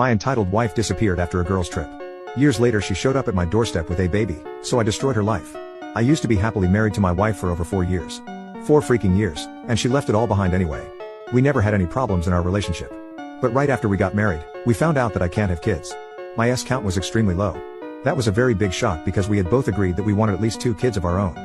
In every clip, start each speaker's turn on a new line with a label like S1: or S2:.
S1: My entitled wife disappeared after a girl's trip. Years later she showed up at my doorstep with a baby, so I destroyed her life. I used to be happily married to my wife for over 4 years. 4 freaking years, and she left it all behind anyway. We never had any problems in our relationship. But right after we got married, we found out that I can't have kids. My S count was extremely low. That was a very big shock because we had both agreed that we wanted at least 2 kids of our own.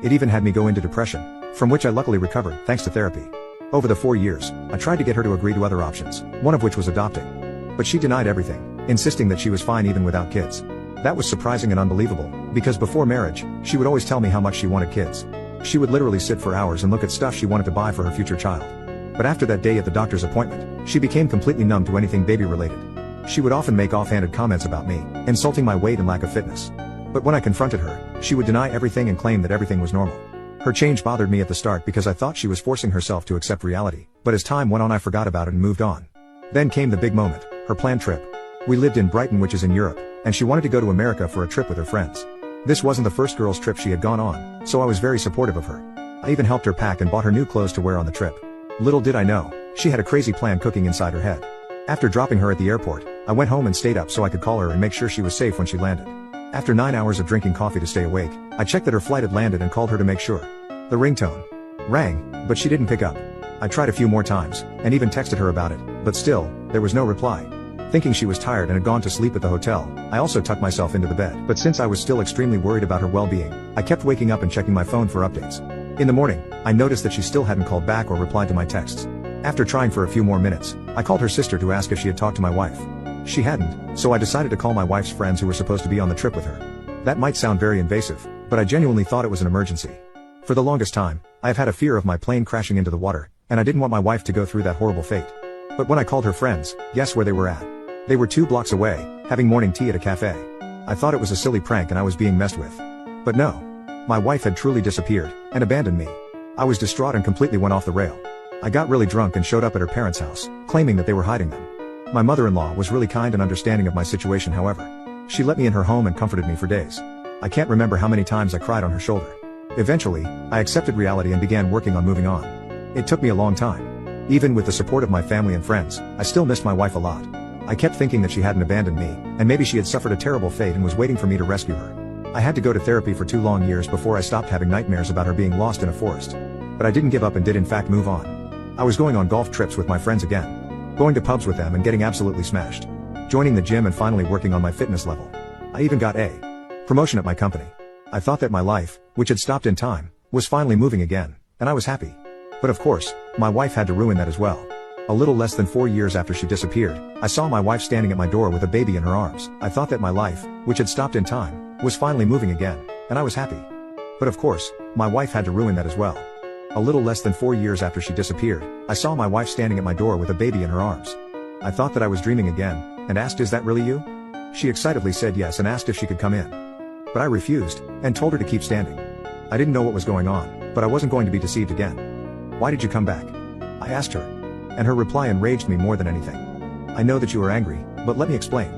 S1: It even had me go into depression, from which I luckily recovered thanks to therapy. Over the 4 years, I tried to get her to agree to other options, one of which was adopting. But she denied everything, insisting that she was fine even without kids. That was surprising and unbelievable, because before marriage, she would always tell me how much she wanted kids. She would literally sit for hours and look at stuff she wanted to buy for her future child. But after that day at the doctor's appointment, she became completely numb to anything baby related. She would often make offhanded comments about me, insulting my weight and lack of fitness. But when I confronted her, she would deny everything and claim that everything was normal. Her change bothered me at the start because I thought she was forcing herself to accept reality, but as time went on I forgot about it and moved on. Then came the big moment, her planned trip. We lived in Brighton, which is in Europe, and she wanted to go to America for a trip with her friends. This wasn't the first girl's trip she had gone on, so I was very supportive of her. I even helped her pack and bought her new clothes to wear on the trip. Little did I know, she had a crazy plan cooking inside her head. After dropping her at the airport, I went home and stayed up so I could call her and make sure she was safe when she landed. After 9 hours of drinking coffee to stay awake, I checked that her flight had landed and called her to make sure. The ringtone rang, but she didn't pick up. I tried a few more times, and even texted her about it, but still, there was no reply. Thinking she was tired and had gone to sleep at the hotel, I also tucked myself into the bed. But since I was still extremely worried about her well-being, I kept waking up and checking my phone for updates. In the morning, I noticed that she still hadn't called back or replied to my texts. After trying for a few more minutes, I called her sister to ask if she had talked to my wife. She hadn't, so I decided to call my wife's friends who were supposed to be on the trip with her. That might sound very invasive, but I genuinely thought it was an emergency. For the longest time, I have had a fear of my plane crashing into the water, and I didn't want my wife to go through that horrible fate. But when I called her friends, guess where they were at? They were 2 blocks away, having morning tea at a cafe. I thought it was a silly prank and I was being messed with. But no. My wife had truly disappeared, and abandoned me. I was distraught and completely went off the rail. I got really drunk and showed up at her parents' house, claiming that they were hiding them. My mother-in-law was really kind and understanding of my situation, however. She let me in her home and comforted me for days. I can't remember how many times I cried on her shoulder. Eventually, I accepted reality and began working on moving on. It took me a long time. Even with the support of my family and friends, I still missed my wife a lot. I kept thinking that she hadn't abandoned me, and maybe she had suffered a terrible fate and was waiting for me to rescue her. I had to go to therapy for 2 long years before I stopped having nightmares about her being lost in a forest. But I didn't give up and did in fact move on. I was going on golf trips with my friends again. Going to pubs with them and getting absolutely smashed. Joining the gym and finally working on my fitness level. I even got a promotion at my company. I thought that my life, which had stopped in time, was finally moving again, and I was happy. But of course, my wife had to ruin that as well. A little less than 4 years after she disappeared, I saw my wife standing at my door with a baby in her arms. I thought that my life, which had stopped in time, was finally moving again, and I was happy. But of course, my wife had to ruin that as well. A little less than 4 years after she disappeared, I saw my wife standing at my door with a baby in her arms. I thought that I was dreaming again, and asked, "Is that really you?" She excitedly said yes and asked if she could come in. But I refused, and told her to keep standing. I didn't know what was going on, but I wasn't going to be deceived again. "Why did you come back?" I asked her. And her reply enraged me more than anything. "I know that you are angry, but let me explain.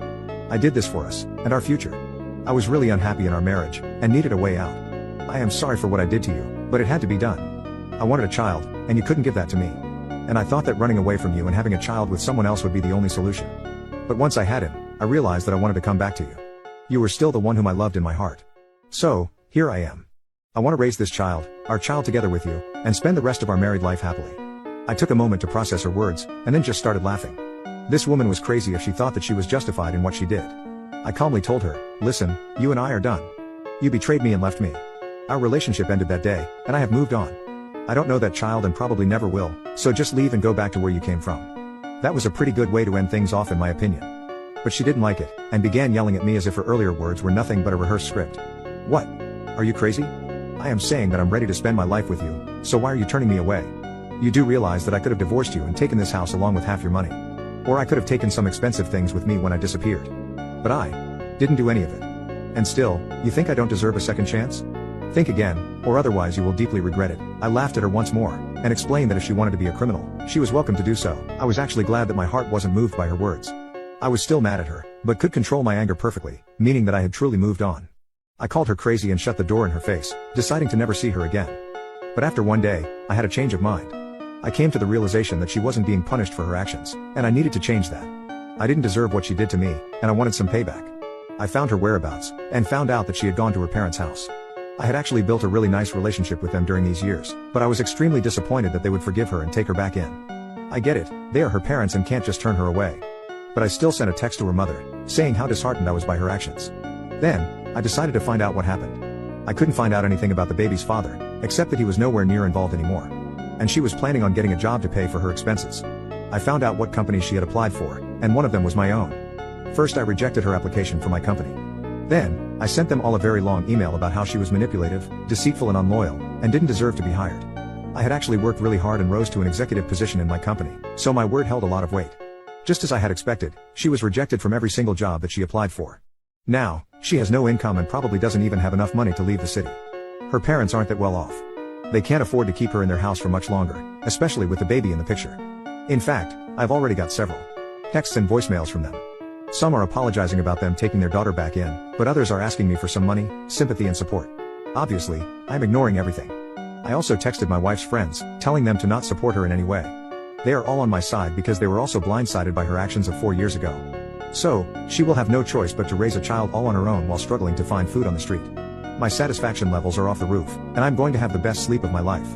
S1: I did this for us, and our future. I was really unhappy in our marriage, and needed a way out. I am sorry for what I did to you, but it had to be done. I wanted a child, and you couldn't give that to me. And I thought that running away from you and having a child with someone else would be the only solution. But once I had him, I realized that I wanted to come back to you. You were still the one whom I loved in my heart. So, here I am. I want to raise this child, our child together with you, and spend the rest of our married life happily." I took a moment to process her words, and then just started laughing. This woman was crazy if she thought that she was justified in what she did. I calmly told her, "Listen, you and I are done. You betrayed me and left me. Our relationship ended that day, and I have moved on. I don't know that child and probably never will, so just leave and go back to where you came from." That was a pretty good way to end things off in my opinion. But she didn't like it, and began yelling at me as if her earlier words were nothing but a rehearsed script. "What? Are you crazy? I am saying that I'm ready to spend my life with you, so why are you turning me away? You do realize that I could have divorced you and taken this house along with half your money. Or I could have taken some expensive things with me when I disappeared. But I didn't do any of it. And still, you think I don't deserve a second chance? Think again, or otherwise you will deeply regret it." I laughed at her once more, and explained that if she wanted to be a criminal, she was welcome to do so. I was actually glad that my heart wasn't moved by her words. I was still mad at her, but could control my anger perfectly, meaning that I had truly moved on. I called her crazy and shut the door in her face, deciding to never see her again. But after one day, I had a change of mind. I came to the realization that she wasn't being punished for her actions, and I needed to change that. I didn't deserve what she did to me, and I wanted some payback. I found her whereabouts, and found out that she had gone to her parents' house. I had actually built a really nice relationship with them during these years, but I was extremely disappointed that they would forgive her and take her back in. I get it, they are her parents and can't just turn her away. But I still sent a text to her mother, saying how disheartened I was by her actions. Then, I decided to find out what happened. I couldn't find out anything about the baby's father, except that he was nowhere near involved anymore. And she was planning on getting a job to pay for her expenses. I found out what companies she had applied for, and one of them was my own. First I rejected her application for my company. Then, I sent them all a very long email about how she was manipulative, deceitful and unloyal, and didn't deserve to be hired. I had actually worked really hard and rose to an executive position in my company, so my word held a lot of weight. Just as I had expected, she was rejected from every single job that she applied for. Now, she has no income and probably doesn't even have enough money to leave the city. Her parents aren't that well off. They can't afford to keep her in their house for much longer, especially with the baby in the picture. In fact, I've already got several texts and voicemails from them. Some are apologizing about them taking their daughter back in, but others are asking me for some money, sympathy and support. Obviously, I'm ignoring everything. I also texted my wife's friends, telling them to not support her in any way. They are all on my side because they were also blindsided by her actions of 4 years ago. So, she will have no choice but to raise a child all on her own while struggling to find food on the street. My satisfaction levels are off the roof, and I'm going to have the best sleep of my life.